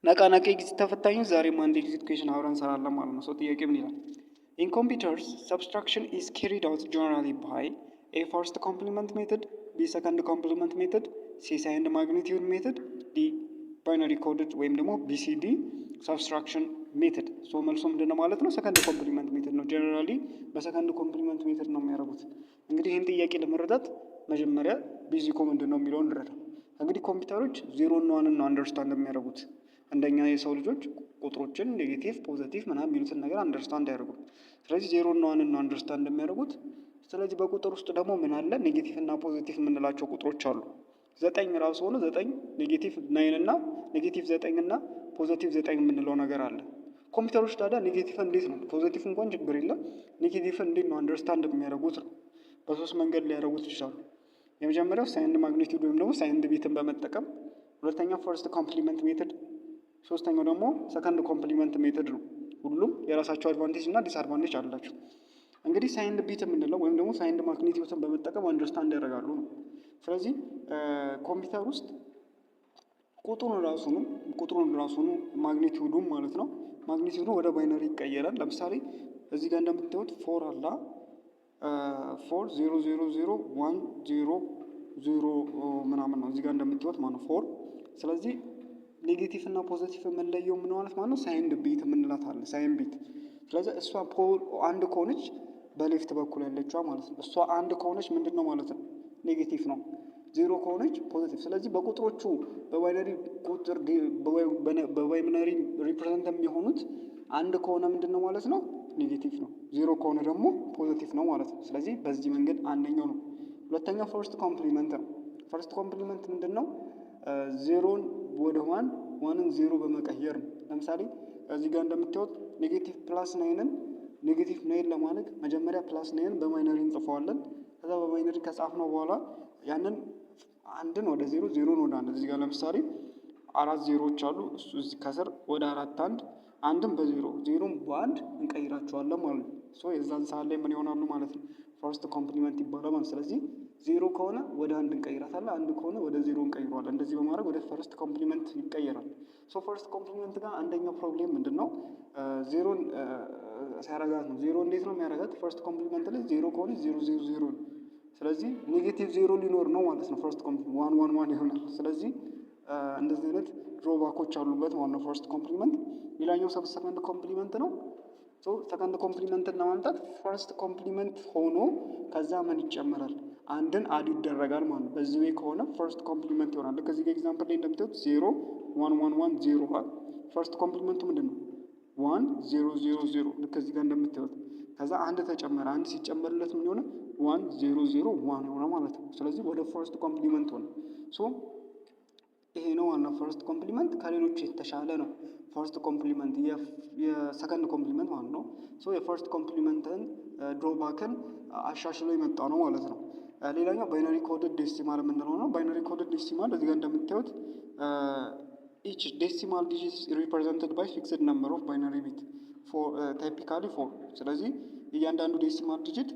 ነቃ ነቃ ኤግዚት ተፈታኞች ዛሬም አንድ ኤግዚት ኩዌሽን አብረን እንሰራለን ማለት ነው። ሰው ጥያቄ ምን ይላል? ኢን ኮምፒውተርስ ሰብስትራክሽን ኢዝ ካሪድ አውት ጀነራሊ ባይ ኤ ፈርስት ኮምፕሊመንት ሜተድ፣ ቢ ሰከንድ ኮምፕሊመንት ሜተድ፣ ሲ ሳይንድ ማግኒቲዩድ ሜተድ፣ ዲ ባይነሪ ኮድድ ወይም ደግሞ ቢሲዲ ሰብስትራክሽን ሜተድ። ሶ መልሶ ምንድነው ማለት ነው? ሰከንድ ኮምፕሊመንት ሜተድ ነው። ጀነራሊ በሰከንድ ኮምፕሊመንት ሜተድ ነው የሚያደርጉት። እንግዲህ ይህን ጥያቄ ለመረዳት መጀመሪያ ቤዚኮ ምንድን ነው የሚለውን እንረዳ። እንግዲህ ኮምፒውተሮች ዜሮ እና ዋንን ነው አንደርስታንድ የሚያደርጉት። እንደኛ የሰው ልጆች ቁጥሮችን ኔጌቲቭ ፖዘቲቭ ምናምን የሚሉትን ነገር አንደርስታንድ አያደርጉም። ስለዚህ ዜሮ እና ዋንን ነው አንደርስታንድ የሚያደርጉት። ስለዚህ በቁጥር ውስጥ ደግሞ ምን አለ? ኔጌቲቭ እና ፖዘቲቭ የምንላቸው ቁጥሮች አሉ። ዘጠኝ ራሱ ሆነ ዘጠኝ ኔጌቲቭ ናይን እና ኔጌቲቭ ዘጠኝ እና ፖዘቲቭ ዘጠኝ የምንለው ነገር አለ። ኮምፒውተሮች ታዲያ ኔጌቲቭ እንዴት ነው? ፖዘቲቭ እንኳን ችግር የለም። ኔጌቲቭ እንዴት ነው አንደርስታንድ የሚያደርጉት ነው። በሶስት መንገድ ሊያደርጉት ይችላሉ። የመጀመሪያው ሳይንድ ማግኒቲዩድ ወይም ደግሞ ሳይንድ ቢትን በመጠቀም፣ ሁለተኛው ፈርስት ኮምፕሊመንት ሜተድ፣ ሶስተኛው ደግሞ ሰከንድ ኮምፕሊመንት ሜተድ ነው። ሁሉም የራሳቸው አድቫንቴጅ እና ዲስአድቫንቴጅ አላቸው። እንግዲህ ሳይንድ ቢት የምንለው ወይም ደግሞ ሳይንድ ማግኒቲዩድን በመጠቀም አንደርስታንድ ያደርጋሉ ነው። ስለዚህ ኮምፒውተር ውስጥ ቁጥሩን ራሱኑ ማግኒቲዩዱም ማለት ነው። ማግኒቲዩዱ ወደ ባይነሪ ይቀየራል። ለምሳሌ እዚህ ጋር እንደምታዩት ፎር አላ 4 ምናምን ነው እዚህ ጋር እንደምታዩት ማለት ነው ፎር። ስለዚህ ኔጌቲቭ እና ፖዘቲቭ የምንለየው ምን ማለት ነው? ሳይንድ ቢት የምንላት አለ፣ ሳይንድ ቢት። ስለዚህ እሷ አንድ ከሆነች በሌፍት በኩል ያለችዋ ማለት ነው። እሷ አንድ ከሆነች ምንድን ነው ማለት ነው? ኔጌቲቭ ነው። ዜሮ ከሆነች ፖዘቲቭ። ስለዚህ በቁጥሮቹ በባይነሪ ሪፕሬዘንት የሚሆኑት አንድ ከሆነ ምንድን ነው ማለት ነው? ኔጌቲቭ ነው። ዜሮ ከሆነ ደግሞ ፖዘቲቭ ነው ማለት ነው። ስለዚህ በዚህ መንገድ አንደኛው ነው። ሁለተኛው ፈርስት ኮምፕሊመንት ነው። ፈርስት ኮምፕሊመንት ምንድን ነው? ዜሮን ወደ ዋንን ዜሮ በመቀየር ነው። ለምሳሌ እዚህ ጋር እንደምታዩት ኔጌቲቭ ፕላስ ናይንን ኔጌቲቭ ናይን ለማድረግ መጀመሪያ ፕላስ ናይን በማይነሪ እንጽፈዋለን። ከዛ በማይነሪ ከጻፍነው በኋላ ያንን አንድን ወደ ዜሮ፣ ዜሮን ወደ አንድ። እዚህ ጋር ለምሳሌ አራት ዜሮዎች አሉ። እሱ እዚህ ከስር ወደ አራት አንድም በዜሮ ዜሮም በአንድ እንቀይራቸዋለን ማለት ነው። የዛን ሰዓት ላይ ምን ይሆናሉ ማለት ነው? ፈርስት ኮምፕሊመንት ይባላል ማለት። ስለዚህ ዜሮ ከሆነ ወደ አንድ እንቀይራታለን፣ አንድ ከሆነ ወደ ዜሮ እንቀይረዋለን። እንደዚህ በማድረግ ወደ ፈርስት ኮምፕሊመንት ይቀየራል። ፈርስት ኮምፕሊመንት ጋር አንደኛው ፕሮብሌም ምንድን ነው? ዜሮን ሲያረጋት ነው። ዜሮ እንዴት ነው የሚያረጋት? ፈርስት ኮምፕሊመንት ላይ ዜሮ ከሆነ ዜሮ ዜሮ ዜሮ ነው። ስለዚህ ኔጌቲቭ ዜሮ ሊኖር ነው ማለት ነው። ፈርስት ኮምፕሊመንት ዋን ዋን ዋን ይሆናል። ስለዚህ እንደዚህ አይነት ድሮባኮች አሉበት ማለት ነው ፈርስት ኮምፕሊመንት። ሌላኛው ሰከንድ ኮምፕሊመንት ነው። ሰከንድ ኮምፕሊመንትን ለማምጣት ፈርስት ኮምፕሊመንት ሆኖ ከዛ ምን ይጨመራል? አንድን አድ ይደረጋል ማለት ነው። በዚህ ወይ ከሆነ ፈርስት ኮምፕሊመንት ይሆናል። ከዚህ ጋር ኤግዛምፕል ላይ እንደምታዩት 0 1 1 1 0 ፈርስት ኮምፕሊመንቱ ምንድን ነው? 1 0 0 0። ልክ እዚህ ጋር እንደምታዩት ከዛ አንድ ተጨመረ። አንድ ሲጨመርለት ምን ሆነ? 1 0 0 1 ሆነ ማለት ነው። ስለዚህ ወደ ፈርስት ኮምፕሊመንት ሆነ። ይሄ ነው ዋናው ፈርስት ኮምፕሊመንት። ከሌሎች የተሻለ ነው ፈርስት ኮምፕሊመንት፣ የሰከንድ ኮምፕሊመንት ማለት ነው። የፈርስት ኮምፕሊመንትን ድሮባክን አሻሽሎ የመጣ ነው ማለት ነው። ሌላኛው ባይነሪ ኮድድ ዴሲማል የምንለው ነው። ባይነሪ ኮድድ ዴሲማል እዚህ ጋር እንደምታዩት ኢች ዴሲማል ዲጂት ሪፕሬዘንትድ ባይ ፊክስድ ነምበር ኦፍ ባይነሪ ቢት ታይፒካሊ 4። ስለዚህ እያንዳንዱ ዴሲማል ዲጂት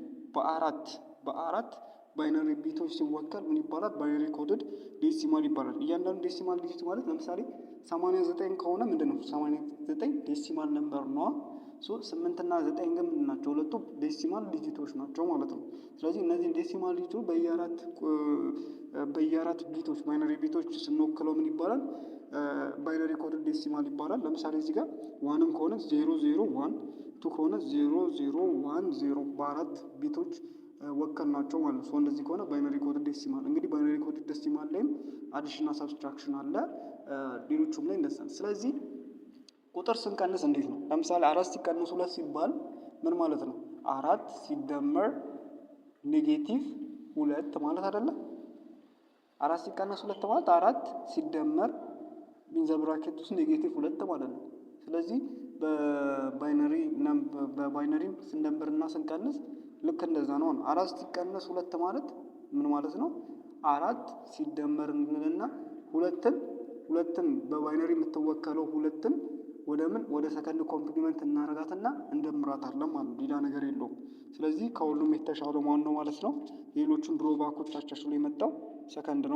በአራት ባይነሪ ቢቶች ሲወከል ምን ይባላል? ባይነሪ ኮድድ ዴሲማል ይባላል። እያንዳንዱ ዴሲማል ዲጂት ማለት ለምሳሌ 89 ከሆነ ምንድን ነው? 89 ዴሲማል ነምበር ነው። 8 እና 9 ግን ምንድን ናቸው? ሁለቱ ዴሲማል ዲጂቶች ናቸው ማለት ነው። ስለዚህ እነዚህን ዴሲማል ዲጂቶች በየአራት ቢቶች ባይነሪ ቢቶች ስንወክለው ምን ይባላል? ባይነሪ ኮድድ ዴሲማል ይባላል። ለምሳሌ እዚህ ጋር ዋንም ከሆነ 0 0 1፣ 2 ከሆነ 0 0 1 0 በአራት ቢቶች ወከል ናቸው ማለት ነው። እንደዚህ ከሆነ ባይነሪ ኮድድ ዴሲማል። እንግዲህ ባይነሪ ኮድድ ዴሲማል ላይም አዲሽን እና ሰብስትራክሽን አለ፣ ሌሎቹም ላይ እንደዛ። ስለዚህ ቁጥር ስንቀንስ እንዴት ነው? ለምሳሌ 4 ሲቀንስ 2 ሲባል ምን ማለት ነው? 4 ሲደመር ኔጌቲቭ 2 ማለት አይደለም? 4 ሲቀነስ 2 ማለት 4 ሲደመር ኢን ዘ ብራኬት ውስጥ ኔጌቲቭ 2 ማለት ነው። ስለዚህ በባይነሪ ስንደምርና ስንቀንስ ልክ እንደዛ ነው። 4 ሲቀነስ 2 ማለት ምን ማለት ነው? 4 ሲደመር እንልና ሁለትን በባይነሪ የምትወከለው ሁለትን ወደ ሰከንድ ኮምፕሊመንት እናረጋትና እንደምራታለን ማለት ነው። ሌላ ነገር የለውም። ስለዚህ ከሁሉም የተሻለው ማን ነው ማለት ነው? ሌሎቹን ድሮባኮች አቻችሎ የመጣው ሰከንድ ነው።